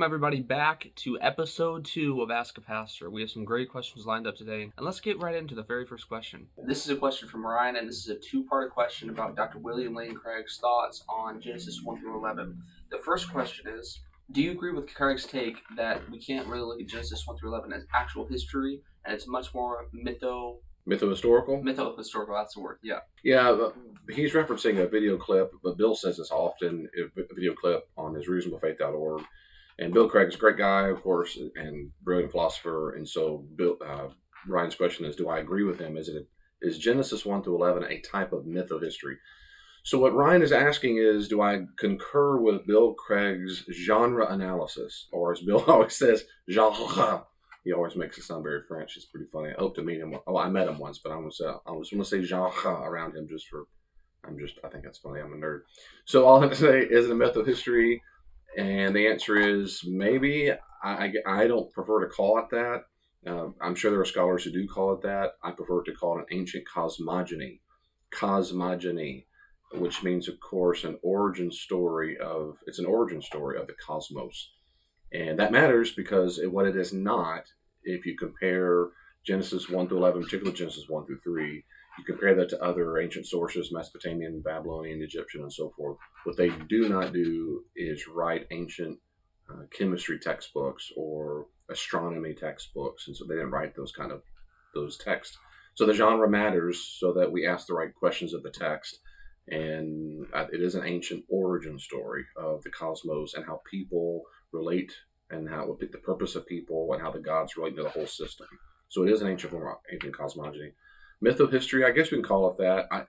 Welcome everybody back to episode 2 of Ask a Pastor. We have some great questions lined up today, and let's get right into the very first question. This is a question from Ryan, and this is a two-part question about Dr. William Lane Craig's thoughts on Genesis 1 through 11. The first question is, do you agree with Craig's take that we can't really look at Genesis 1 through 11 as actual history, and it's much more Mytho-historical? Mytho-historical, that's the word, yeah. Yeah, he's referencing a video clip, but Bill says this often, a video clip on his reasonablefaith.org. And Bill Craig is a great guy, of course, and brilliant philosopher. And so Ryan's question is, do I agree with him? Is Genesis 1 through 11 a type of mytho-history? So what Ryan is asking is, do I concur with Bill Craig's genre analysis? Or as Bill always says, genre. He always makes it sound very French. It's pretty funny. I hope to meet him. Oh, I met him once, but I was going to say genre around him I think that's funny. I'm a nerd. So all I'm going to say, is it a mytho-history? And the answer is maybe. I don't prefer to call it that. I'm sure there are scholars who do call it that. I prefer to call it an ancient cosmogony. Cosmogony, which means, of course, an origin story of the cosmos. And that matters because what it is not, if you compare Genesis 1 through 11, particularly Genesis 1 through 3, you compare that to other ancient sources, Mesopotamian, Babylonian, Egyptian, and so forth. What they do not do is write ancient chemistry textbooks or astronomy textbooks, and so they didn't write those texts. So the genre matters so that we ask the right questions of the text, and it is an ancient origin story of the cosmos and how people relate and what the purpose of people and how the gods relate to the whole system. So it is an ancient cosmogony. Mytho-history, I guess we can call it that. I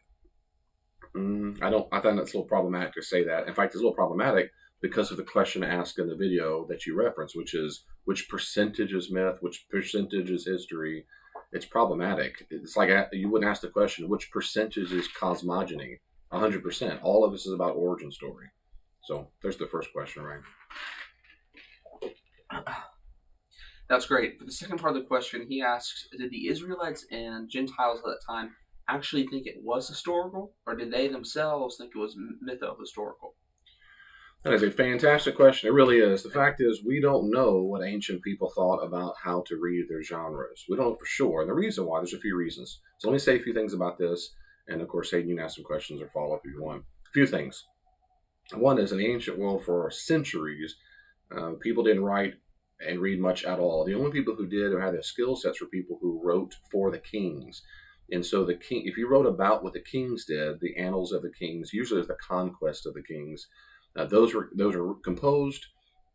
find that's a little problematic to say that. In fact, it's a little problematic because of the question asked in the video that you referenced, which is which percentage is myth, which percentage is history. It's problematic. It's like you wouldn't ask the question, which percentage is cosmogony? 100%. All of this is about origin story. So there's the first question, right? That's great. For the second part of the question, he asks, did the Israelites and Gentiles at that time actually think it was historical, or did they themselves think it was mytho-historical? That is a fantastic question. It really is. The fact is, we don't know what ancient people thought about how to read their genres. We don't know for sure. And the reason why, there's a few reasons. So let me say a few things about this. And of course, Hayden, you can ask some questions or follow up if you want. A few things. One is, in the ancient world for centuries, people didn't write and read much at all. The only people who did or had the skill sets were people who wrote for the kings. And so the king, if you wrote about what the kings did, the annals of the kings, usually it's the conquest of the kings, those are composed,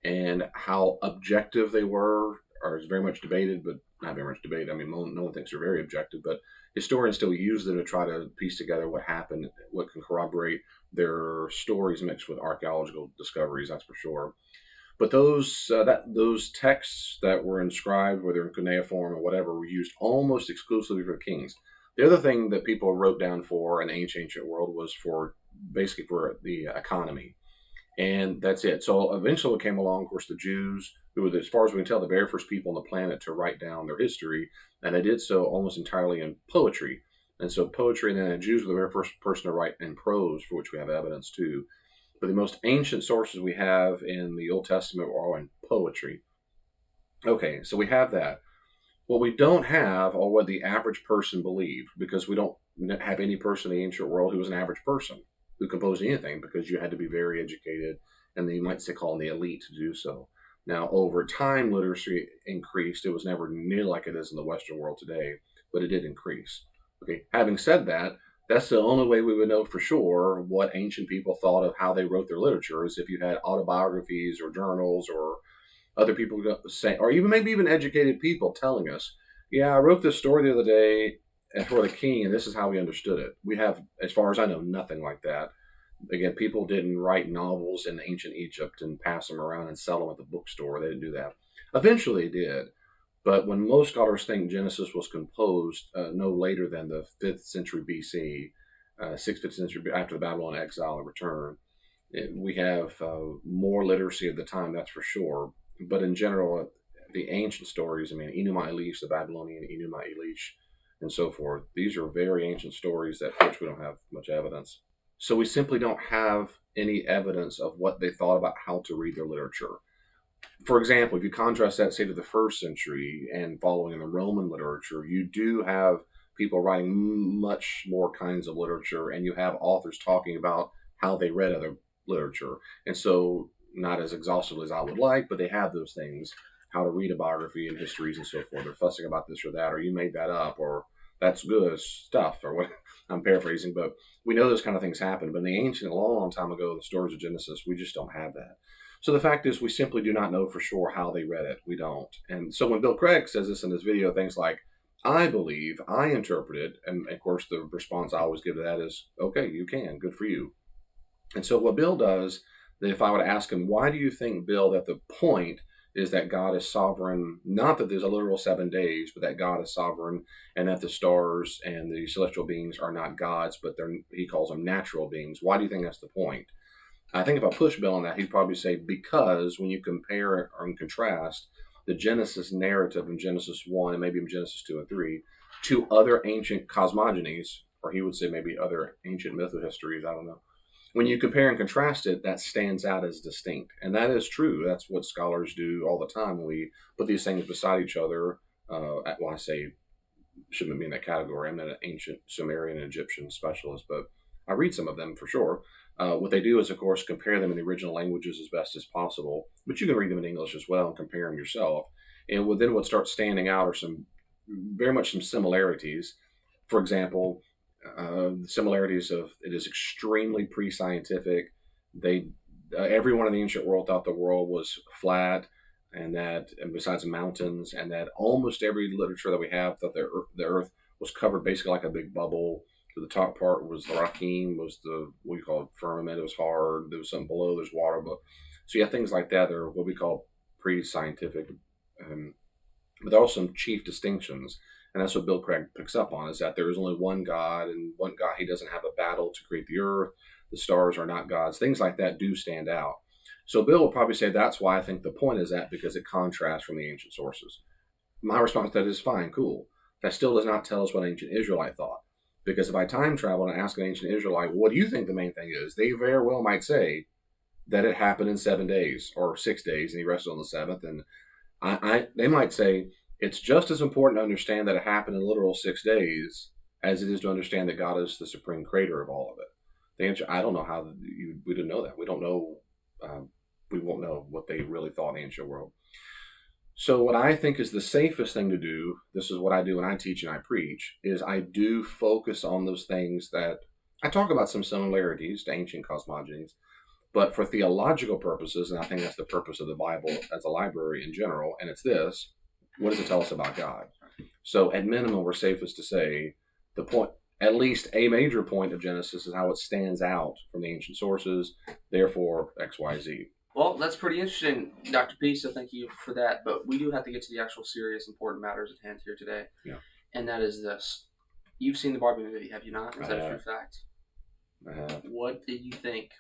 and how objective they were is very much debated, but not very much debated. I mean, no one thinks they're very objective, but historians still use them to try to piece together what happened, what can corroborate their stories mixed with archaeological discoveries, that's for sure. But those texts that were inscribed, whether in cuneiform or whatever, were used almost exclusively for kings. The other thing that people wrote down for in the ancient world was basically for the economy. And that's it. So eventually came along, of course, the Jews, who were, as far as we can tell, the very first people on the planet to write down their history. And they did so almost entirely in poetry. And so poetry, and then the Jews were the very first person to write in prose, for which we have evidence too. But the most ancient sources we have in the Old Testament are all in poetry. Okay, so we have that. What we don't have are what the average person believed, because we don't have any person in the ancient world who was an average person who composed anything, because you had to be very educated, and you might say call the elite to do so. Now, over time, literacy increased. It was never near like it is in the Western world today, but it did increase. Okay, having said that, that's the only way we would know for sure what ancient people thought of how they wrote their literature, is if you had autobiographies or journals or other people saying, or maybe even educated people telling us, yeah, I wrote this story the other day for the king, and this is how we understood it. We have, as far as I know, nothing like that. Again, people didn't write novels in ancient Egypt and pass them around and sell them at the bookstore. They didn't do that. Eventually they did. But when most scholars think Genesis was composed no later than the 5th century BC, 6th, 5th century after the Babylonian exile and return, we have more literacy at the time, that's for sure. But in general, the ancient stories, Enuma Elish, the Babylonian Enuma Elish, and so forth, these are very ancient stories for which we don't have much evidence. So we simply don't have any evidence of what they thought about how to read their literature. For example, if you contrast that, say, to the first century and following in the Roman literature, you do have people writing much more kinds of literature, and you have authors talking about how they read other literature. And so, not as exhaustively as I would like, but they have those things, how to read a biography and histories and so forth. They're fussing about this or that, or you made that up, or that's good stuff, or what. I'm paraphrasing, but we know those kind of things happen. But in the ancient, a long, long time ago, the stories of Genesis, we just don't have that. So the fact is, we simply do not know for sure how they read it. We don't. And so when Bill Craig says this in his video, things like, I believe, I interpret it, and of course the response I always give to that is, okay, you can, good for you. And so what Bill does, that if I were to ask him, why do you think, Bill, that the point is that God is sovereign, not that there's a literal 7 days, but that God is sovereign and that the stars and the celestial beings are not gods, but he calls them natural beings. Why do you think that's the point? I think if I push Bill on that, he'd probably say, because when you compare and contrast the Genesis narrative in Genesis 1 and maybe in Genesis 2 and 3 to other ancient cosmogonies, or he would say maybe other ancient mythohistories, I don't know. When you compare and contrast it, that stands out as distinct. And that is true. That's what scholars do all the time. We put these things beside each other. I say, shouldn't be in that category. I'm not an ancient Sumerian and Egyptian specialist, but I read some of them for sure. What they do is, of course, compare them in the original languages as best as possible, but you can read them in English as well and compare them yourself. And then what starts standing out are very much some similarities. For example, the similarities of it is extremely pre-scientific. Everyone in the ancient world thought the world was flat, and besides mountains, and that almost every literature that we have thought the Earth was covered basically like a big bubble. The top part was the Rakim, was the what we call firmament. It was hard. There was something below. There's water, so you have things like that. They're what we call pre-scientific, but there are some chief distinctions, and that's what Bill Craig picks up on: is that there is only one God, and one God. He doesn't have a battle to create the earth. The stars are not gods. Things like that do stand out. So Bill will probably say that's why I think the point is that, because it contrasts from the ancient sources. My response to that is fine, cool. That still does not tell us what ancient Israelite thought. Because if I time travel and ask an ancient Israelite, what do you think the main thing is? They very well might say that it happened in 7 days or 6 days and he rested on the seventh. And they might say it's just as important to understand that it happened in literal 6 days as it is to understand that God is the supreme creator of all of it. The answer, I don't know how we didn't know that. We don't know. We won't know what they really thought in the ancient world. So what I think is the safest thing to do, this is what I do when I teach and I preach, is I do focus on those things that I talk about some similarities to ancient cosmogonies, but for theological purposes, and I think that's the purpose of the Bible as a library in general, and it's this: what does it tell us about God? So at minimum, we're safest to say the point, at least a major point of Genesis, is how it stands out from the ancient sources, therefore X, Y, Z. Well, that's pretty interesting, Dr. P, so thank you for that. But we do have to get to the actual serious, important matters at hand here today. Yeah. And that is this. You've seen the Barbie movie, have you not? Is that a true fact? I have. What did you think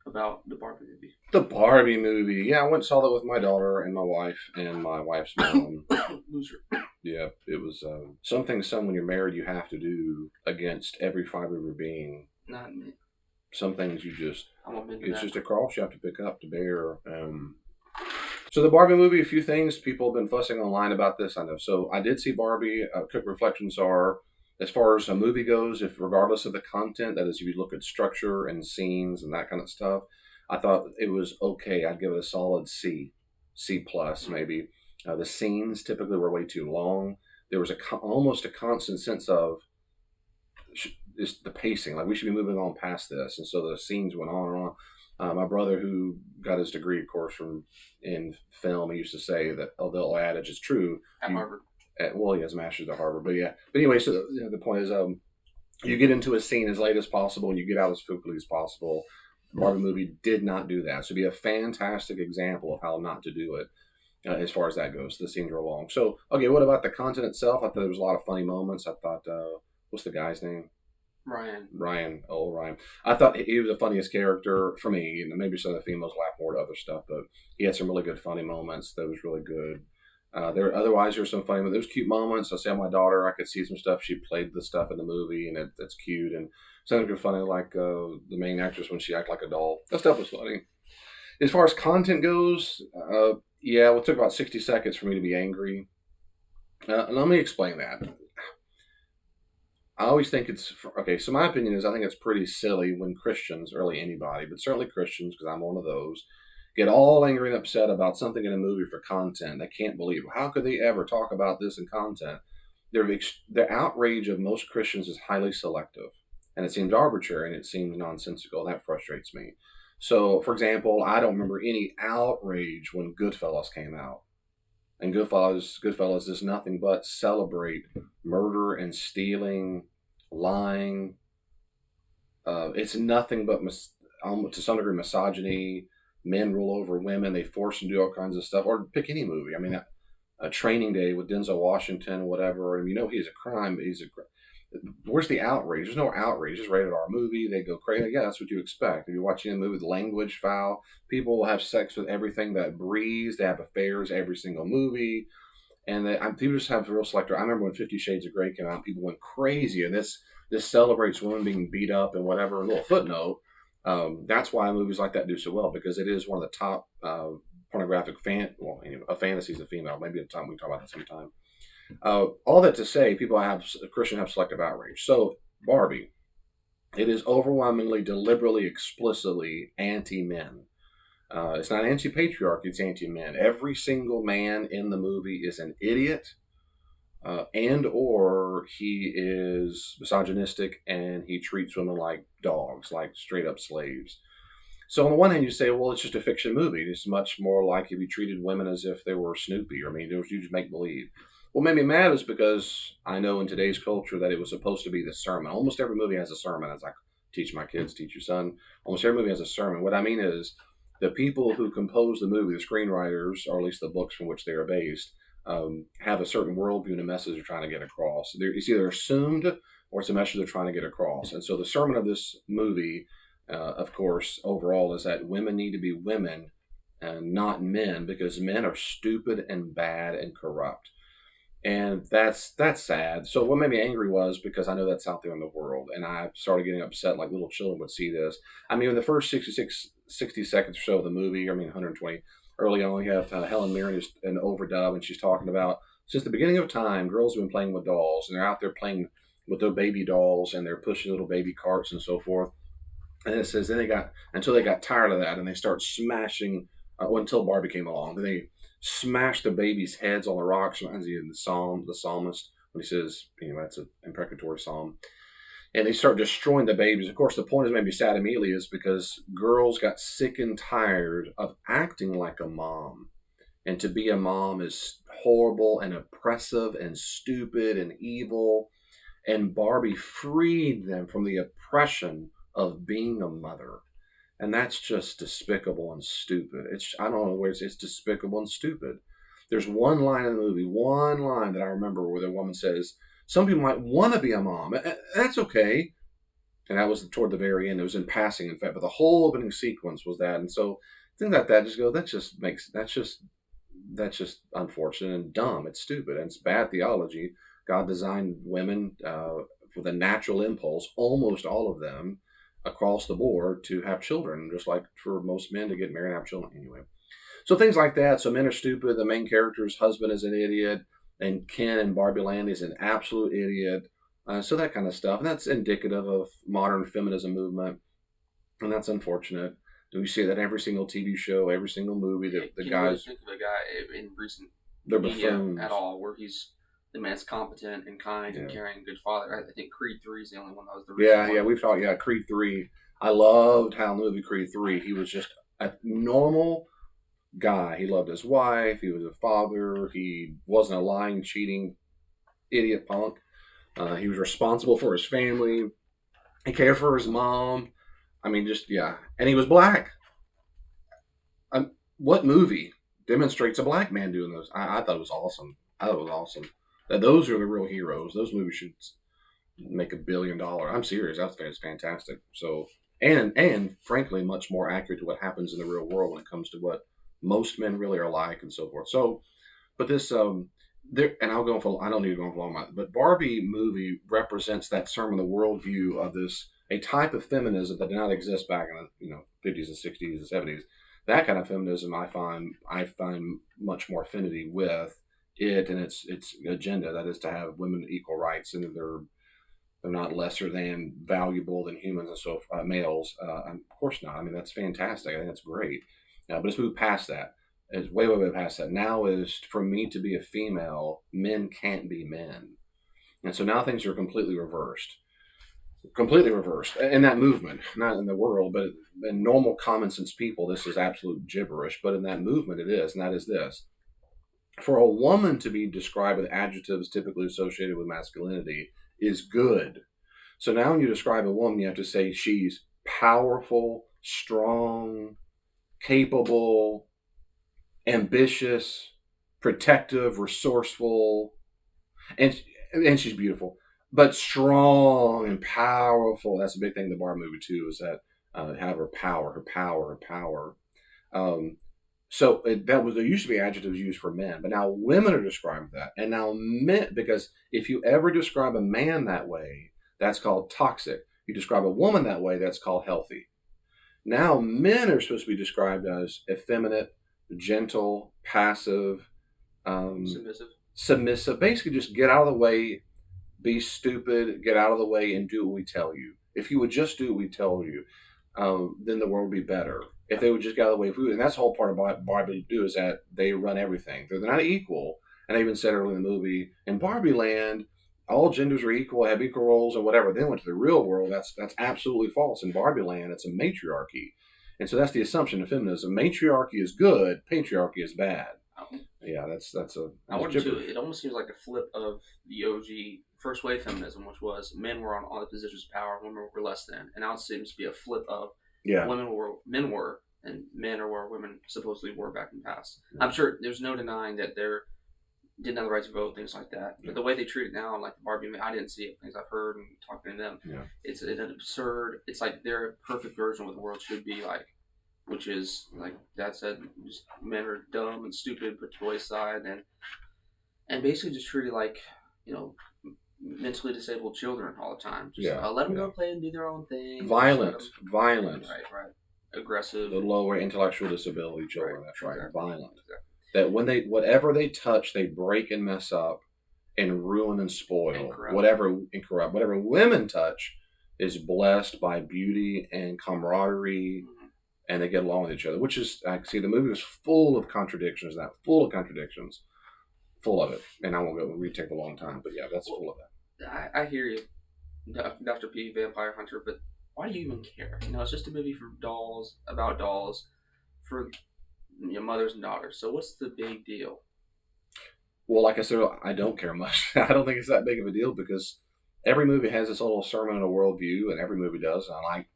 about the Barbie movie? The Barbie movie. Yeah, I went and saw that with my daughter and my wife and my wife's mom. Loser. Yeah, it was something when you're married you have to do against every fiber of your being. Not me. Some things you just, it's just a cross you have to pick up to bear. So the Barbie movie, a few things. People have been fussing online about this, I know. So I did see Barbie. Quick reflections are, as far as a movie goes, if regardless of the content, that is, if you look at structure and scenes and that kind of stuff, I thought it was okay. I'd give it a solid C plus maybe. The scenes typically were way too long. There was almost a constant sense of the pacing, like we should be moving on past this, and so the scenes went on and on. My brother, who got his degree, of course, in film, he used to say that the old adage is true. At Harvard. Well, he has a master's at Harvard, but yeah. But anyway, so the point is, you get into a scene as late as possible, and you get out as quickly as possible. The Barbie movie did not do that, so it'd be a fantastic example of how not to do it. As far as that goes, the scenes are long. So, okay, what about the content itself? I thought there was a lot of funny moments. I thought, what's the guy's name? Ryan. I thought he was the funniest character for me. And maybe some of the females laugh more at other stuff, but he had some really good funny moments. That was really good. Otherwise, there's some funny, there's cute moments. I see my daughter, I could see some stuff. She played the stuff in the movie, and it's cute. And some of it funny, like the main actress when she acted like a doll. That stuff was funny. As far as content goes, yeah, well, it took about 60 seconds for me to be angry. Let me explain that. I always think it's okay. So my opinion is, I think it's pretty silly when Christians, or really anybody, but certainly Christians, because I'm one of those, get all angry and upset about something in a movie for content. They can't believe, how could they ever talk about this in content? The outrage of most Christians is highly selective, and it seems arbitrary and it seems nonsensical. And that frustrates me. So, for example, I don't remember any outrage when Goodfellas came out. And Goodfellas does nothing but celebrate murder and stealing, lying. It's nothing but to some degree misogyny. Men rule over women. They force them to do all kinds of stuff. Or pick any movie. I mean, a Training Day with Denzel Washington, whatever. And he's a crime, but where's the outrage? There's no outrage. It's a rated R movie. They go crazy. Yeah, that's what you expect. If you're watching a movie with language foul, people will have sex with everything that breathes. They have affairs every single movie. And people just have real selector. I remember when 50 Shades of Grey came out, people went crazy. And this celebrates women being beat up and whatever. A little footnote. That's why movies like that do so well, because it is one of the top pornographic a fantasy is a female. Maybe at the time we can talk about that sometime. All that to say, Christians have selective outrage. So Barbie, it is overwhelmingly, deliberately, explicitly anti-men. It's not anti-patriarchy; it's anti-men. Every single man in the movie is an idiot, or he is misogynistic and he treats women like dogs, like straight up slaves. So on the one hand, you say, well, it's just a fiction movie. It's much more like if you treated women as if they were Snoopy. You just make believe. What made me mad is because I know in today's culture that it was supposed to be the sermon. Almost every movie has a sermon, as I teach my kids, teach your son. Almost every movie has a sermon. What I mean is the people who compose the movie, the screenwriters, or at least the books from which they are based, have a certain worldview and a message they're trying to get across. It's either assumed or it's a message they're trying to get across. And so the sermon of this movie, of course, overall, is that women need to be women and not men, because men are stupid and bad and corrupt. And that's sad. So what made me angry was because I know that's out there in the world, and I started getting upset like little children would see this. In the first 60 seconds or so of the movie, 120, early on, you have Helen Mirren is an overdub, and she's talking about, since the beginning of time, girls have been playing with dolls, and they're out there playing with their baby dolls, and they're pushing little baby carts and so forth. And it says until they got tired of that, and they start smashing, until Barbie came along. Then they smash the babies' heads on the rocks. Reminds me of the psalmist, when he says, that's an imprecatory psalm. And they start destroying the babies. Of course, the point is maybe sad immediately is because girls got sick and tired of acting like a mom. And to be a mom is horrible and oppressive and stupid and evil. And Barbie freed them from the oppression of being a mother. And that's just despicable and stupid. I don't know where it's despicable and stupid. There's one line in the movie, one line that I remember where the woman says, some people might want to be a mom. That's okay. And that was toward the very end. It was in passing, in fact, but the whole opening sequence was that. And so things like that that's just unfortunate and dumb. It's stupid and it's bad theology. God designed women with a natural impulse, almost all of them, across the board, to have children, just like for most men to get married and have children anyway. So things like that. So men are stupid. The main character's husband is an idiot, and Ken in Barbie Land is an absolute idiot. So that kind of stuff. And that's indicative of modern feminism movement, and that's unfortunate. We see that every single TV show, every single movie. The guys think of a guy in recent they're media buffoons at all where the man's competent and kind and caring, good father. I think Creed 3 is the only one that was the recent one. We've talked. Creed 3. I loved how in the movie Creed 3 he was just a normal guy. He loved his wife. He was a father. He wasn't a lying, cheating idiot punk. He was responsible for his family. He cared for his mom. And he was black. What movie demonstrates a black man doing those? I thought it was awesome. Those are the real heroes. Those movies should make $1 billion. I'm serious. That's fantastic. So, and frankly, much more accurate to what happens in the real world when it comes to what most men really are like and so forth. So, but this, and I'll go for, I don't need to go on for long, but Barbie movie represents that sermon, the worldview of a type of feminism that did not exist back in the 50s and 60s and 70s. That kind of feminism I find much more affinity with it and its agenda, that is to have women equal rights, and they're not lesser than valuable than humans and so males. Of course not. I mean, that's fantastic. I think that's great. But let's move past that. It's way, way, way past that. Now is for me to be a female, men can't be men. And so now things are completely reversed in that movement, not in the world, but in normal common sense people, this is absolute gibberish. But in that movement, it is, and that is this: for a woman to be described with adjectives typically associated with masculinity is good. So now when you describe a woman, you have to say she's powerful, strong, capable, ambitious, protective, resourceful, and and she's beautiful, but strong and powerful. That's a big thing in the Barbie movie too. Is that have her power, her power, her power. Um, that was there used to be adjectives used for men, but now women are described that, and now men, because if you ever describe a man that way, that's called toxic. You describe a woman that way, that's called healthy. Now men are supposed to be described as effeminate, gentle, passive, Submissive. submissive. Basically, just get out of the way, be stupid, get out of the way, and do what we tell you. If you would just do what we tell you, then the world would be better. If they would just get out of the way of food, and that's the whole part of what Barbie do is that they run everything. They're not equal, and I even said earlier in the movie, in Barbie Land, all genders are equal, have equal roles, and whatever. Then went to the real world. That's absolutely false. In Barbie Land, it's a matriarchy, and so that's the assumption of feminism. Matriarchy is good, patriarchy is bad. Yeah, that's a. I wanted to. It almost seems like a flip of the OG first wave feminism, which was men were on all the positions of power, women were less than, and now it seems to be a flip of women were men were, and men are where women supposedly were back in the past. Yeah. I'm sure there's no denying that they're didn't have the right to vote, things like that. But the way they treat it now, like the Barbie, I didn't see it. Things I've heard and talking to them, it's an absurd. It's like their perfect version of what the world should be like. Which is, like Dad said, just men are dumb and stupid, put to the wayside, and basically just treated like, mentally disabled children all the time. Just let them go play and do their own thing. Violent. Right. Aggressive. The lower intellectual disability children. That's right. Exactly. Violent. Exactly. That when whatever they touch, they break and mess up, and ruin and spoil. Whatever women touch is blessed by beauty and camaraderie. Mm-hmm. And they get along with each other, which is, I see the movie was full of contradictions, full of it. And I won't go retake a long time, but yeah, that's full of that. I hear you, Dr. P, Vampire Hunter, but why do you even care? It's just a movie about dolls, for mothers and daughters. So what's the big deal? Well, like I said, I don't care much. I don't think it's that big of a deal because every movie has its little sermon and a worldview, and every movie does.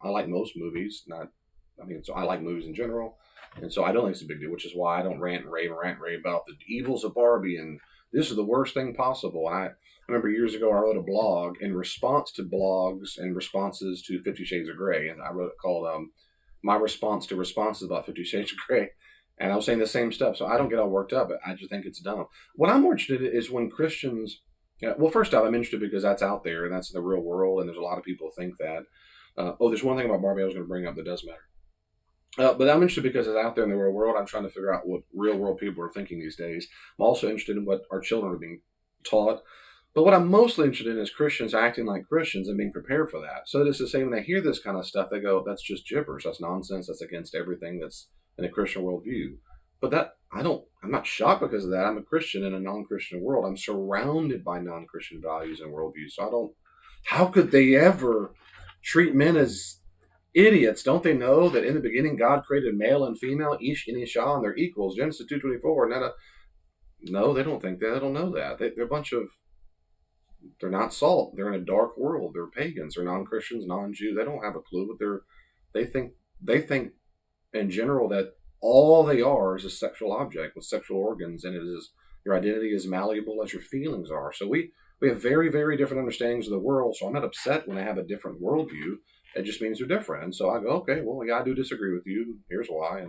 I like most movies, so I like movies in general, and so I don't think it's a big deal, which is why I don't rant and rave about the evils of Barbie, and this is the worst thing possible. And I remember years ago I wrote a blog in response to blogs and responses to 50 Shades of Grey, and I wrote it called My Response to Responses About 50 Shades of Grey, and I was saying the same stuff, so I don't get all worked up, I just think it's dumb. What I'm more interested in is when Christians, well, first off, I'm interested because that's out there, and that's in the real world, and there's a lot of people who think that. There's one thing about Barbie I was going to bring up that does matter. But I'm interested because it's out there in the real world. I'm trying to figure out what real world people are thinking these days. I'm also interested in what our children are being taught. But what I'm mostly interested in is Christians acting like Christians and being prepared for that. So it's to say when they hear this kind of stuff, they go, that's just gibberish. That's nonsense. That's against everything that's in a Christian worldview. But I'm not shocked because of that. I'm a Christian in a non-Christian world. I'm surrounded by non-Christian values and worldviews. So how could they ever treat men as idiots? Don't they know that in the beginning God created male and female, Ish and Isha, and they're equals? Genesis 2:24. No, they don't think that. They don't know that. They're a bunch of. They're not salt. They're in a dark world. They're pagans. They're non-Christians, non-Jew. They don't have a clue. But they think in general that all they are is a sexual object with sexual organs, and your identity is malleable as your feelings are. So we have very, very different understandings of the world. So I'm not upset when I have a different worldview. It just means they're different. And so I go, okay, well, yeah, I do disagree with you. Here's why.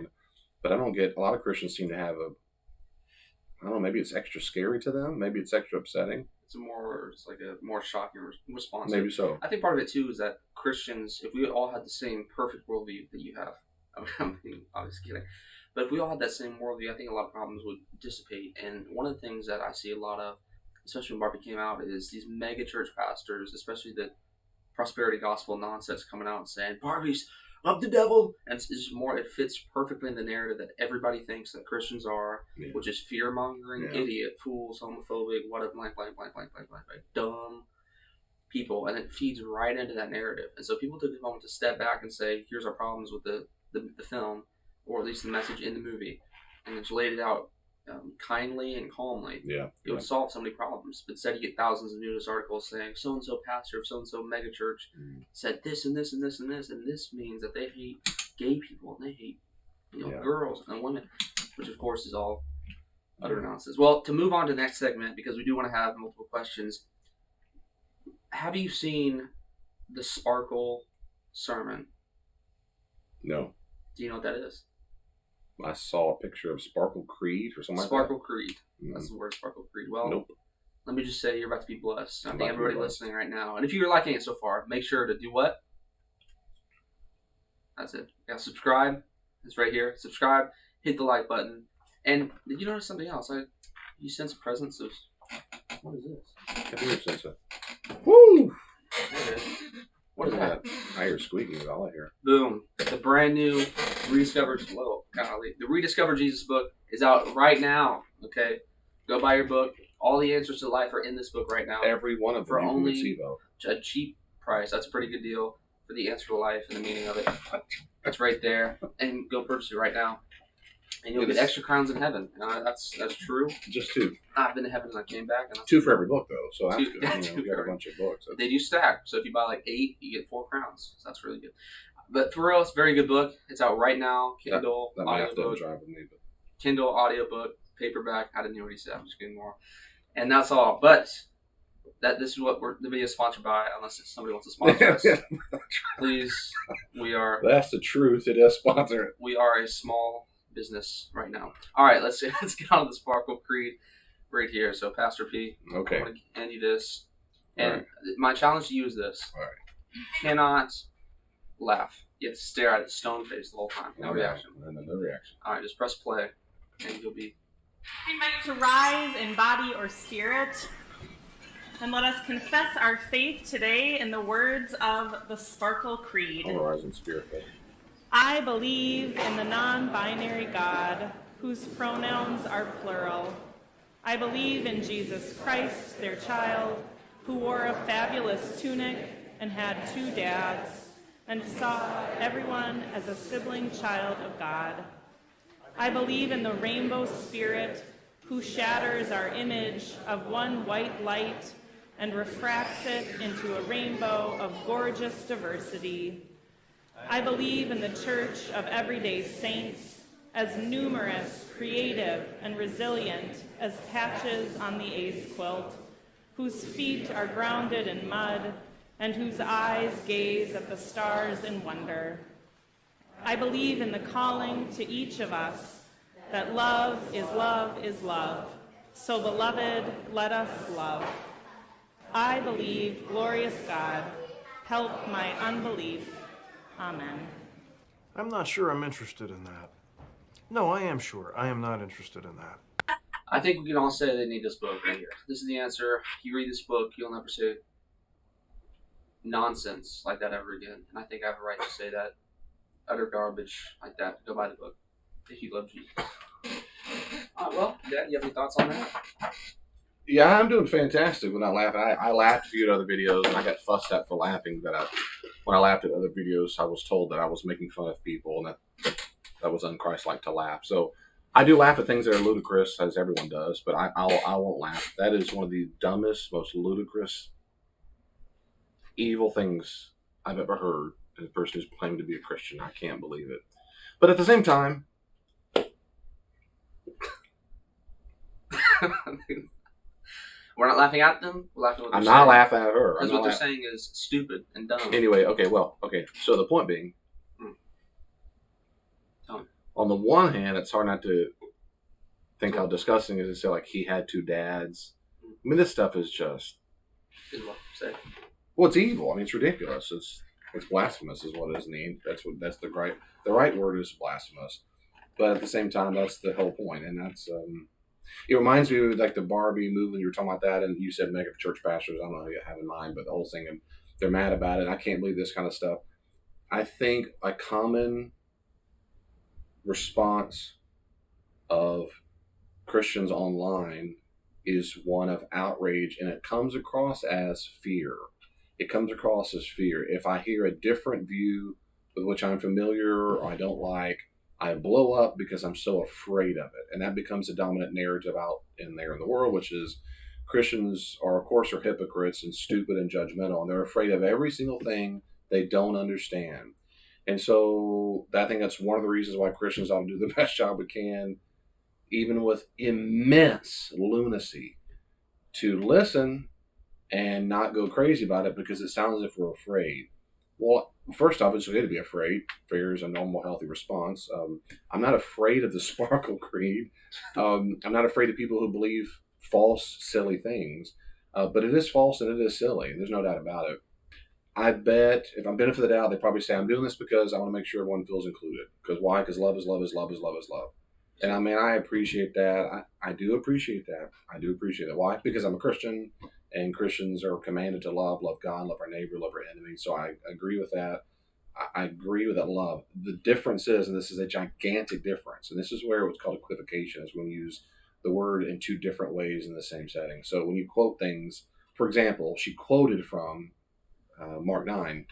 But I don't get, a lot of Christians seem to have I don't know, maybe it's extra scary to them. Maybe it's extra upsetting. It's like a more shocking response. Maybe so. I think part of it, too, is that Christians, if we all had the same perfect worldview that you have, I mean, I was kidding. But if we all had that same worldview, I think a lot of problems would dissipate. And one of the things that I see a lot of, especially when Barbie came out, is these mega church pastors, especially the prosperity gospel nonsense, coming out and saying Barbie's of the devil, and it's just more. It fits perfectly in the narrative that everybody thinks that Christians are, which is fear mongering, idiot, fools, homophobic, what a blank, dumb people, and it feeds right into that narrative. And so people took a moment to step back and say, here's our problems with the film, or at least the message in the movie, and just laid it out kindly and calmly. It would solve so many problems. But instead, you get thousands of news articles saying so-and-so pastor of so-and-so mega church said this and this and this and this, and this means that they hate gay people and they hate girls and women, which of course is all utter nonsense. Well, to move on to the next segment, because we do want to have multiple questions, have you seen the Sparkle sermon? No. Do you know what that is? I saw a picture of Sparkle Creed or something Sparkle like that. Creed. That's the word, Sparkle Creed. Well, nope. Let me just say you're about to be blessed. I think everybody listening right now. And if you're liking it so far, make sure to do what? That's it. Yeah, subscribe. It's right here. Subscribe. Hit the like button. And did you notice something else? You sense a presence of... What is this? I do sense it. Woo! There it is. What is that? I hear squeaking is all I hear. Boom. The brand new Rediscovered... Whoa, golly. The Rediscovered Jesus book is out right now. Okay? Go buy your book. All the answers to life are in this book right now. Every one of them. For only a cheap price. That's a pretty good deal for the answer to life and the meaning of it. It's right there. And go purchase it right now. And you'll get extra crowns in heaven. That's true. Just 2. I've been to heaven and I came back. And 2 for every book, though. So that's good. You got a bunch of books. They do stack. So if you buy like 8, you get 4 crowns. So that's really good. But for real, it's a very good book. It's out right now. Kindle, that audiobook. Drive with me, but... Kindle, audiobook, paperback. I didn't already say. I'm just getting more. And that's all. But this is what the video is sponsored by, unless somebody wants to sponsor us. Please, we are... That's the truth. It is sponsored. We are a small business right now. All right, let's get on to the Sparkle Creed right here. So, Pastor P, okay. I'm going to hand you this. And my challenge to you is this. All right. You cannot laugh. You have to stare at it stone face the whole time. No reaction. No reaction. All right, just press play, and you'll be... To rise in body or spirit, and let us confess our faith today in the words of the Sparkle Creed. I'll rise in spirit. I believe in the non-binary God, whose pronouns are plural. I believe in Jesus Christ, their child, who wore a fabulous tunic and had 2 dads, and saw everyone as a sibling child of God. I believe in the rainbow spirit, who shatters our image of one white light and refracts it into a rainbow of gorgeous diversity. I believe in the Church of Everyday Saints, as numerous, creative, and resilient as patches on the AIDS quilt, whose feet are grounded in mud and whose eyes gaze at the stars in wonder. I believe in the calling to each of us that love is love is love. So, beloved, let us love. I believe, glorious God, help my unbelief. Amen. I'm not sure I'm interested in that. No, I am sure. I am not interested in that. I think we can all say they need this book right here. This is the answer. You read this book, you'll never say nonsense like that ever again. And I think I have a right to say that. Utter garbage like that. Go buy the book if you love Jesus. Well, Dad, you have any thoughts on that? Yeah, I'm doing fantastic when I laugh. I laughed a few other videos, and I got fussed at for laughing. But when I laughed at other videos, I was told that I was making fun of people, and that was unchristlike to laugh. So I do laugh at things that are ludicrous, as everyone does, but I won't laugh. That is one of the dumbest, most ludicrous, evil things I've ever heard. As a person who's claiming to be a Christian, I can't believe it. But at the same time, we're not laughing at them. We're laughing at what they're I'm saying. not laughing at her. Because what they're saying is stupid and dumb. Anyway, okay. So the point being, on the one hand, it's hard not to think how disgusting it is to say like he had 2 dads. I mean, this stuff is just. Well, it's evil. I mean, it's ridiculous. It's blasphemous, is what it is named. That's the right word is blasphemous. But at the same time, that's the whole point, and that's it reminds me of like the Barbie movie. You were talking about that, and you said mega church pastors. I don't know who you have in mind, but the whole thing, and they're mad about it. I can't believe this kind of stuff. I think a common response of Christians online is one of outrage, and it comes across as fear. It comes across as fear. If I hear a different view with which I'm familiar or I don't like, I blow up because I'm so afraid of it. And that becomes a dominant narrative out in there in the world, which is Christians are, of course, are hypocrites and stupid and judgmental, and they're afraid of every single thing they don't understand. And so I think that's one of the reasons why Christians ought to do the best job we can, even with immense lunacy, to listen and not go crazy about it because it sounds as if we're afraid. Well, first off, it's okay to be afraid. Fear is a normal, healthy response. I'm not afraid of the Sparkle Creed. I'm not afraid of people who believe false, silly things. But it is false and it is silly. There's no doubt about it. I bet, if I'm benefit of the doubt, they probably say, I'm doing this because I want to make sure everyone feels included. Because why? Because love is love is love is love is love. And I mean, I appreciate that. I do appreciate that. I do appreciate that. Why? Because I'm a Christian, and Christians are commanded to love God, love our neighbor, love our enemy. So I agree with that. I agree with that love. The difference is, and this is a gigantic difference, and this is where what's called equivocation is when we use the word in two different ways in the same setting. So when you quote things, for example, she quoted from Mark 9,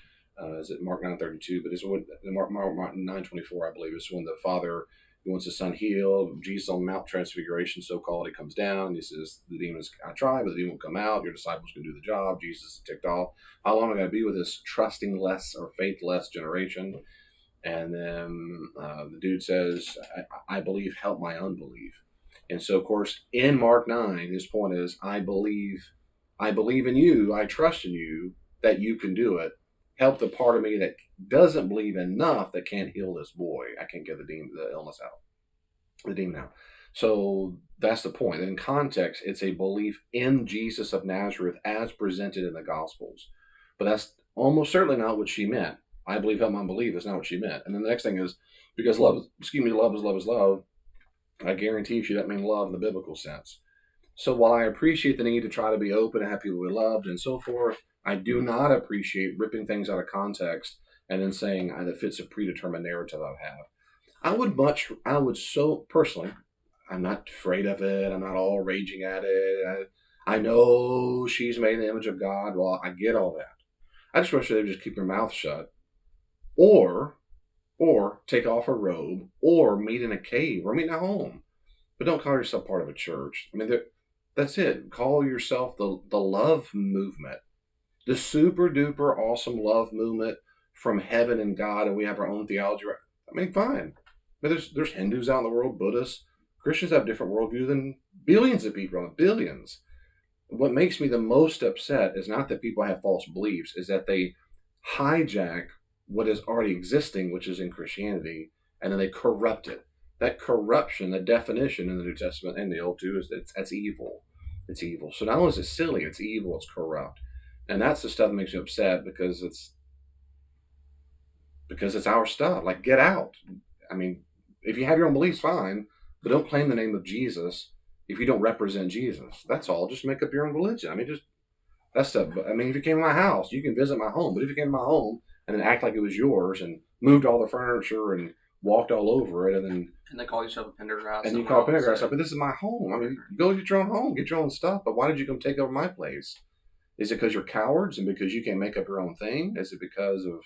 is it Mark 9:32? But it's when Mark 9:24, I believe, is when the Father wants his son healed. Jesus on Mount Transfiguration, so called, he comes down. And he says, the demons, I try, but the demon will come out. Your disciples can do the job. Jesus is ticked off. How long am I going to be with this trusting less or faithless generation? And then the dude says, I believe, help my unbelief. And so, of course, in Mark 9, his point is, I believe in you. I trust in you that you can do it. Help the part of me that doesn't believe enough that can't heal this boy. I can't get the illness out, the demon out. So that's the point. In context, it's a belief in Jesus of Nazareth as presented in the Gospels. But that's almost certainly not what she meant. I believe, help my unbelief is not what she meant. And then the next thing is, because love is love. I guarantee she doesn't mean love in the biblical sense. So while I appreciate the need to try to be open and have people be loved and so forth, I do not appreciate ripping things out of context and then saying that fits a predetermined narrative I have. I would so personally, I'm not afraid of it. I'm not all raging at it. I know she's made in the image of God. Well, I get all that. I just wish they would just keep their mouth shut, or take off a robe, or meet in a cave, or meet in a home. But don't call yourself part of a church. I mean, that's it. Call yourself the love movement. The super duper awesome love movement from heaven and God, and we have our own theology. I mean, fine. But there's Hindus out in the world, Buddhists. Christians have different worldview than billions of people, billions. What makes me the most upset is not that people have false beliefs, is that they hijack what is already existing, which is in Christianity, and then they corrupt it. That corruption, the definition in the New Testament and the Old too, is that's evil. It's evil. So not only is it silly, it's evil, it's corrupt. And that's the stuff that makes me upset because it's our stuff. Like, get out. I mean, if you have your own beliefs, fine, but don't claim the name of Jesus if you don't represent Jesus. That's all. Just make up your own religion. I mean, just that stuff. I mean, if you came to my house, you can visit my home. But if you came to my home and then act like it was yours and moved all the furniture and walked all over it and they call yourself a Pendergrass. And you call Pendergrass stuff, but this is my home. I mean, go get your own home, get your own stuff. But why did you come take over my place? Is it because you're cowards and because you can't make up your own thing? Is it because of...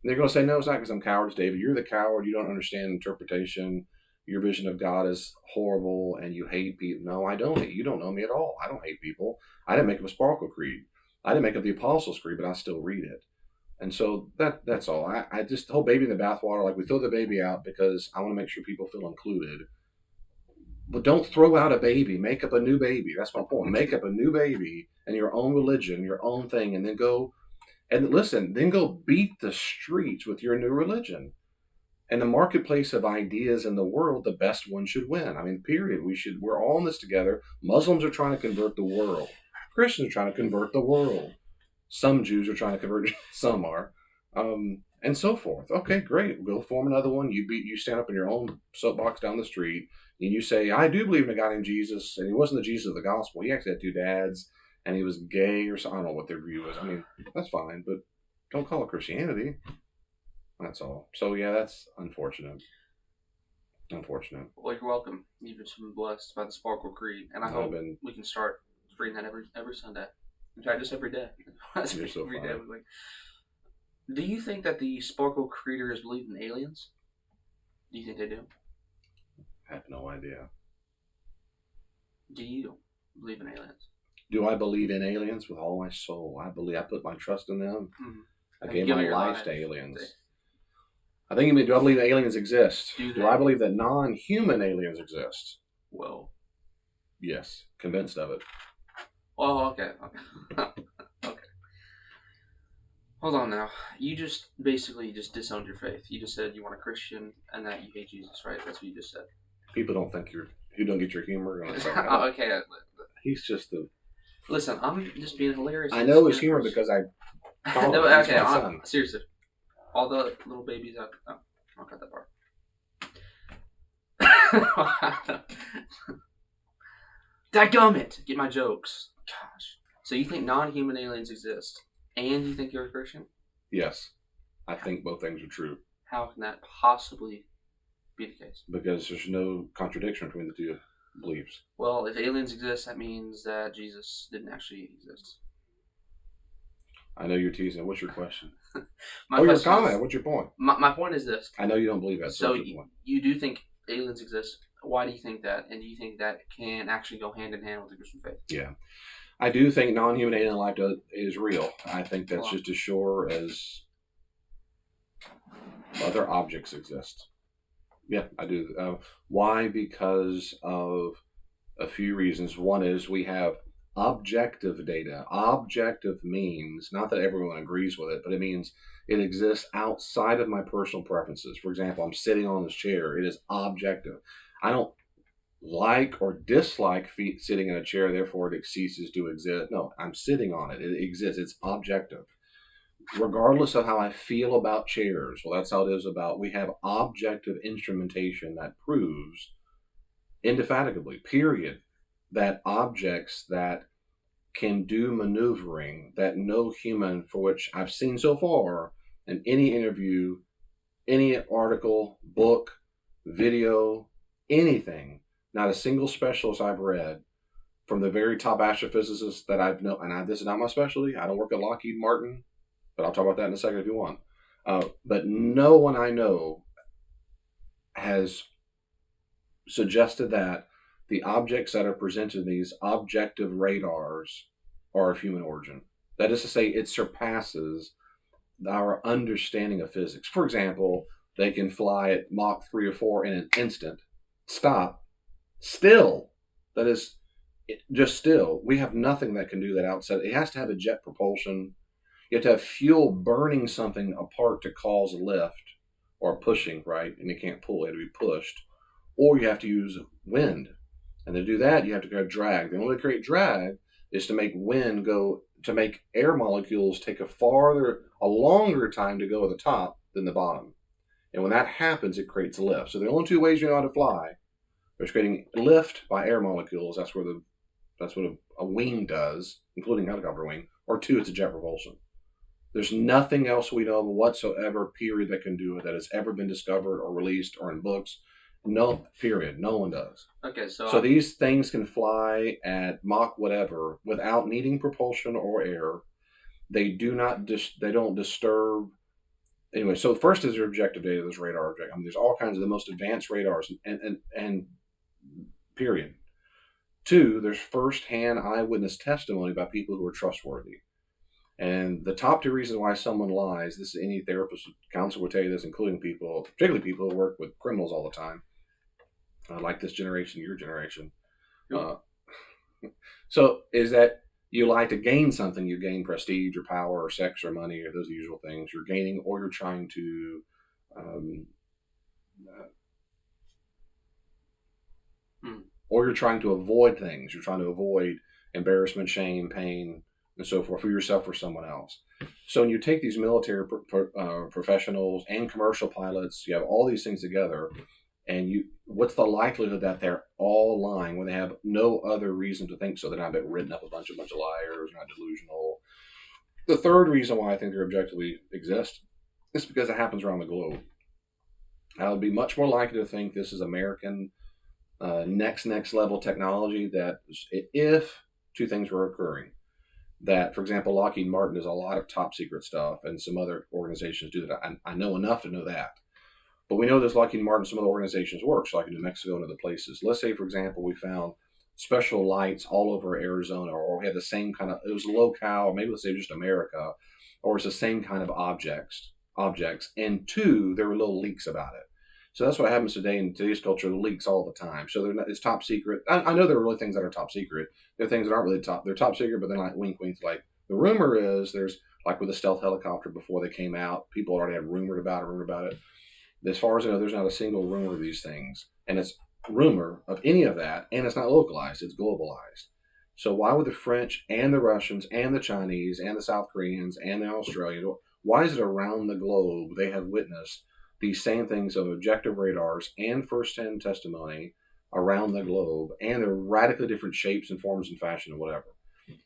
They're going to say, no, it's not because I'm cowards, David. You're the coward. You don't understand interpretation. Your vision of God is horrible and you hate people. No, I don't. You don't know me at all. I don't hate people. I didn't make up a Sparkle Creed. I didn't make up the Apostles' Creed, but I still read it. And so that's all. I just, the whole baby in the bathwater, like we throw the baby out because I want to make sure people feel included. But don't throw out a baby. Make up a new baby. That's my point. Make up a new baby and your own religion, your own thing, and then go beat the streets with your new religion. And the marketplace of ideas in the world, the best one should win. I mean, period. We're all in this together. Muslims are trying to convert the world. Christians are trying to convert the world. Some Jews are trying to convert, some are. and so forth. Okay, great. We'll form another one. You stand up in your own soapbox down the street, and you say, I do believe in a guy named Jesus, and he wasn't the Jesus of the gospel. He actually had two dads, and he was gay or something. I don't know what their view is. I mean, that's fine, but don't call it Christianity. That's all. So, yeah, that's unfortunate. Unfortunate. Well, you're welcome. You've just been blessed by the Sparkle Creed, and I hope we can start reading that every Sunday. In fact, just every day. You're so every funny. day. Like, do you think that the Sparkle Creeders believe in aliens? Do you think they do? I have no idea. Do you believe in aliens? Do I believe in aliens with all my soul? I put my trust in them. Mm-hmm. I gave my life to aliens. I think you mean, do I believe that aliens exist? Do I believe that non-human aliens exist? Well. Yes. Convinced of it. Oh, okay. Okay. Hold on now. You just basically disowned your faith. You just said you want a Christian and that you hate Jesus, right? That's what you just said. People don't think you don't get your humor. Oh, okay. He's just the... Listen, I'm just being hilarious. I know it's humor because I called no, him. okay, my son. Seriously. All the little babies out. Oh, I'll cut that part. Dadgummit! Get my jokes. Gosh. So you think non-human aliens exist, and you think you're a Christian? Yes. I think both things are true. How can that possibly be the case? Because there's no contradiction between the two beliefs. Well, if aliens exist, that means that Jesus didn't actually exist. I know you're teasing. What's your question? Your comment. What's your point? My point is this. I know you don't believe that. So you do think aliens exist. Why do you think that? And do you think that can actually go hand in hand with the Christian faith? Yeah. I do think non-human alien life is real. I think that's just as sure as other objects exist. Yeah, I do. Why? Because of a few reasons. One is we have objective data. Objective means, not that everyone agrees with it, but it means it exists outside of my personal preferences. For example, I'm sitting on this chair. It is objective. I don't like or dislike sitting in a chair, therefore it ceases to exist. No, I'm sitting on it. It exists. It's objective. Regardless of how I feel about chairs, well, that's how it is about, we have objective instrumentation that proves indefatigably, period, that objects that can do maneuvering that no human, for which I've seen so far in any interview, any article, book, video, anything, not a single specialist I've read, from the very top astrophysicists that I've known, and this is not my specialty, I don't work at Lockheed Martin, but I'll talk about that in a second if you want. But no one I know has suggested that the objects that are presented in these objective radars are of human origin. That is to say, it surpasses our understanding of physics. For example, they can fly at Mach 3 or 4 in an instant, stop, still. That is, just still. We have nothing that can do that outside. It has to have a jet propulsion. You have to have fuel burning something apart to cause lift or pushing, right? And you can't pull, it to be pushed. Or you have to use wind. And to do that, you have to create drag. The only way to create drag is to make wind go, to make air molecules take a longer time to go at the top than the bottom. And when that happens, it creates lift. So the only two ways you know how to fly, there's creating lift by air molecules. That's what a wing does, including helicopter wing. Or two, it's a jet propulsion. There's nothing else we know of whatsoever, period, that can do it, that has ever been discovered or released or in books. No, period. No one does. Okay, so these things can fly at Mach whatever without needing propulsion or air. They don't disturb. Anyway, so first is your objective data, this radar object. I mean, there's all kinds of the most advanced radars and period. Two, there's firsthand eyewitness testimony by people who are trustworthy. And the top two reasons why someone lies, this is any therapist, counselor would tell you this, including people, particularly people who work with criminals all the time, like this generation, your generation. So is that you lie to gain something. You gain prestige or power or sex or money or those usual things you're gaining, or you're trying to or you're trying to avoid things. You're trying to avoid embarrassment, shame, pain, and so forth for yourself or someone else. So when you take these military professionals and commercial pilots, you have all these things together, and what's the likelihood that they're all lying when they have no other reason to think so? They're not written up a bunch of liars, not delusional. The third reason why I think they objectively exist is because it happens around the globe. I would be much more likely to think this is American next level technology, that if two things were occurring. That, for example, Lockheed Martin does a lot of top secret stuff, and some other organizations do that. I know enough to know that. But we know this Lockheed Martin, some other organizations work, so like in New Mexico and other places. Let's say, for example, we found special lights all over Arizona, or we had the same kind of, it was locale, or maybe let's say just America, or it's the same kind of objects. And two, there were little leaks about it. So that's what happens today in today's culture, leaks all the time. So it's top secret. I know there are really things that are top secret. There are things that aren't really top. They're top secret, but they're like wink, wink. Like the rumor is there's, like with the stealth helicopter before they came out, people already had rumored about it. As far as I know, there's not a single rumor of these things. And it's rumor of any of that, and it's not localized, it's globalized. So why would the French and the Russians and the Chinese and the South Koreans and the Australians, why is it around the globe they have witnessed these same things of objective radars and first-hand testimony around the globe, and they're radically different shapes and forms and fashion and whatever.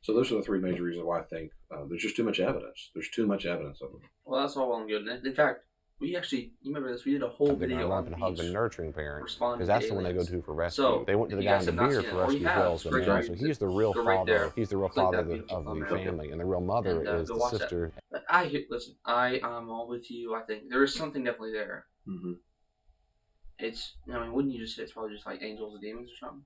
So those are the three major reasons why I think there's just too much evidence. There's too much evidence of them. Well, that's all well and good. In fact, you remember this? We did a whole video on a hug the nurturing parent, because that's the one they go to for rescue. So, they went to the guy in the beer for rescue as well as the male. So he's the real father. He's the real father of the family, and the real mother is the sister. Listen, I am all with you. I think there is something definitely there. Mm-hmm. Wouldn't you just say it's probably just like angels or demons or something?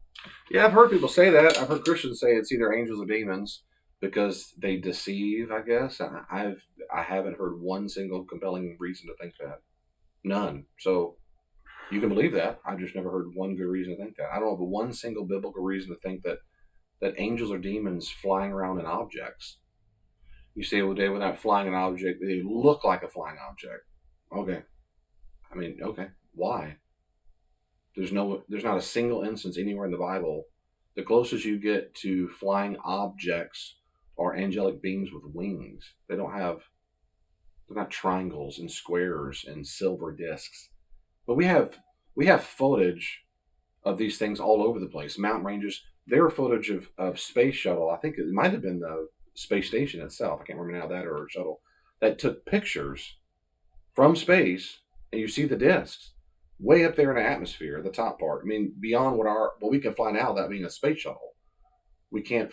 Yeah, I've heard people say that. I've heard Christians say it's either angels or demons because they deceive, I guess. I haven't heard one single compelling reason to think that. None. So you can believe that. I've just never heard one good reason to think that. I don't have one single biblical reason to think that angels or demons flying around in objects. You say, well, Dave, without flying an object, they look like a flying object. Okay. Okay. Why? There's not a single instance anywhere in the Bible. The closest you get to flying objects are angelic beings with wings. They're not triangles and squares and silver discs. But we have footage of these things all over the place. Mountain ranges. There are footage of space shuttle. I think it might have been the space station itself. I can't remember now, that or a shuttle that took pictures from space, and you see the discs way up there in the atmosphere, the top part. Beyond what we can fly now, that being a space shuttle. We can't.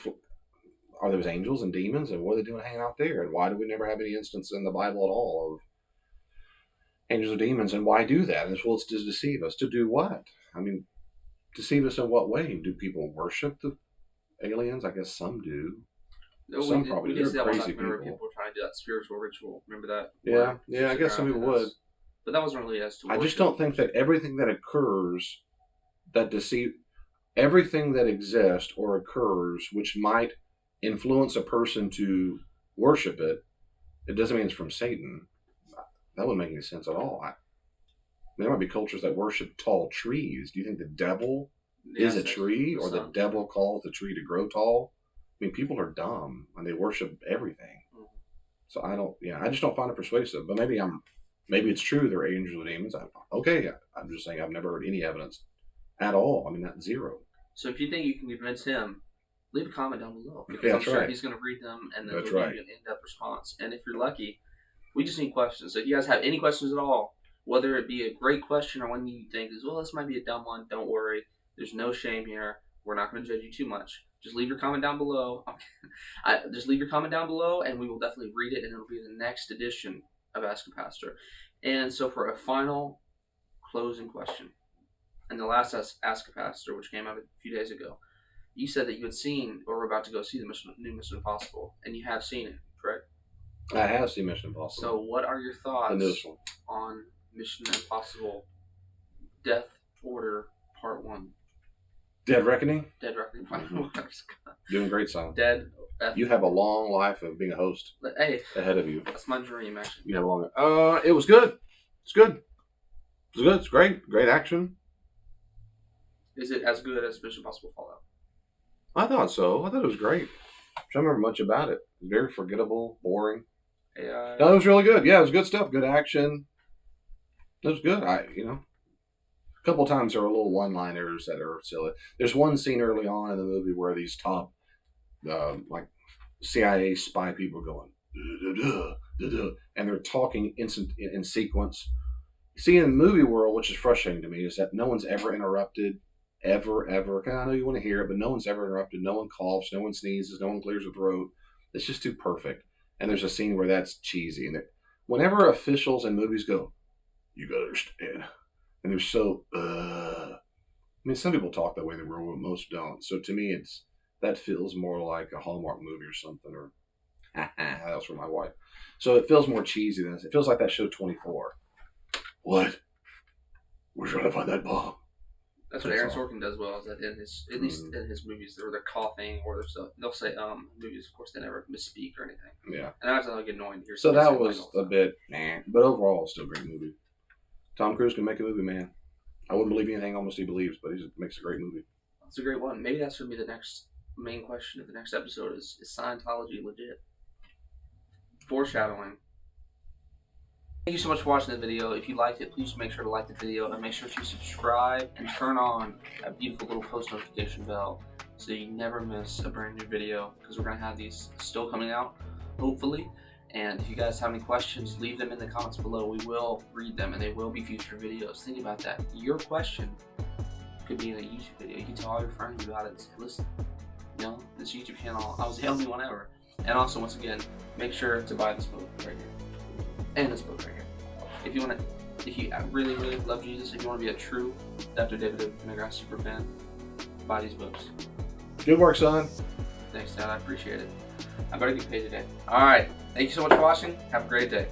Are those angels and demons, and what are they doing hanging out there? And why do we never have any instance in the Bible at all of angels or demons? And why do that? And it's to deceive us. To do what? Deceive us in what way? Do people worship the aliens? I guess some do. Some probably do. They're crazy people. People were trying to do that spiritual ritual. Remember that? Yeah. I guess some people would. But that wasn't really as to I just don't think that everything that occurs everything that exists or occurs which might influence a person to worship it, it doesn't mean it's from Satan. That wouldn't make any sense at all. There might be cultures that worship tall trees. Do you think the devil is a tree, or the devil calls the tree to grow tall? People are dumb and they worship everything. Mm-hmm. So I just don't find it persuasive. But maybe it's true they're angels or demons. I'm just saying I've never heard any evidence at all. Not zero. So if you think you can convince him, leave a comment down below. Because I'm sure he's going to read them and then we'll give you an in-depth response. And if you're lucky, we just need questions. So if you guys have any questions at all, whether it be a great question or one you think is, well, this might be a dumb one, don't worry. There's no shame here. We're not going to judge you too much. Just leave your comment down below. Just leave your comment down below, and we will definitely read it, and it'll be the next edition of Ask a Pastor. And so for a final closing question, and the last Ask a Pastor, which came out a few days ago, you said that you had seen, or were about to go see the new Mission Impossible, and you have seen it, correct? I have seen Mission Impossible. So what are your thoughts on Mission Impossible Death Order Part 1? Dead Reckoning? Dead Reckoning Part 1. Doing great, son. Dead. You have a long life of being a host ahead of you. That's my dream, actually. You have a long. It was good. It's good. It's good. It's great. Great action. Is it as good as Mission Impossible Fallout? I thought so. I thought it was great. I don't remember much about it. It was very forgettable, boring. AI. No, it was really good. Yeah, it was good stuff. Good action. It was good. A couple of times there were little one-liners that are silly. There's one scene early on in the movie where these top, like CIA spy people going, "Duh, duh, duh, duh," and they're talking in sequence. See, in the movie world, which is frustrating to me, is that no one's ever interrupted, ever. I know you want to hear it, but no one's ever interrupted. No one coughs, no one sneezes, no one clears their throat. It's just too perfect. And there's a scene where that's cheesy. And whenever officials in movies go, "You gotta understand," and they're so, I mean, some people talk that way in the real world, most don't. So to me, that feels more like a Hallmark movie or something, or that was for my wife. So it feels more cheesy than this. It feels like that show 24. What? We're trying to find that bomb. That's what Aaron Sorkin does well. Is that in his, at least in his movies, they're coughing or they'll say movies. Of course, they never misspeak or anything. Yeah. And that's how I get annoying to hear. So that was a bit, but overall, it's still a great movie. Tom Cruise can make a movie, man. I wouldn't believe anything almost he believes, but he makes a great movie. That's a great one. Maybe that's going to be the next main question of the next episode: is Scientology legit? Foreshadowing. Thank you so much for watching the video. If you liked it, please make sure to like the video and make sure to subscribe and turn on that beautiful little post notification bell so you never miss a brand new video, because we're going to have these still coming out, hopefully. And if you guys have any questions, leave them in the comments below. We will read them and they will be future videos. Think about that. Your question could be in a YouTube video. You can tell all your friends about it and say, listen, this YouTube channel, I was the only one ever. And also, once again, make sure to buy this book right here. And this book right here. If you really, really love Jesus, if you want to be a true Dr. David McGrath super fan, buy these books. Good work, son. Thanks, Dad. I appreciate it. I better get paid today. All right. Thank you so much for watching. Have a great day.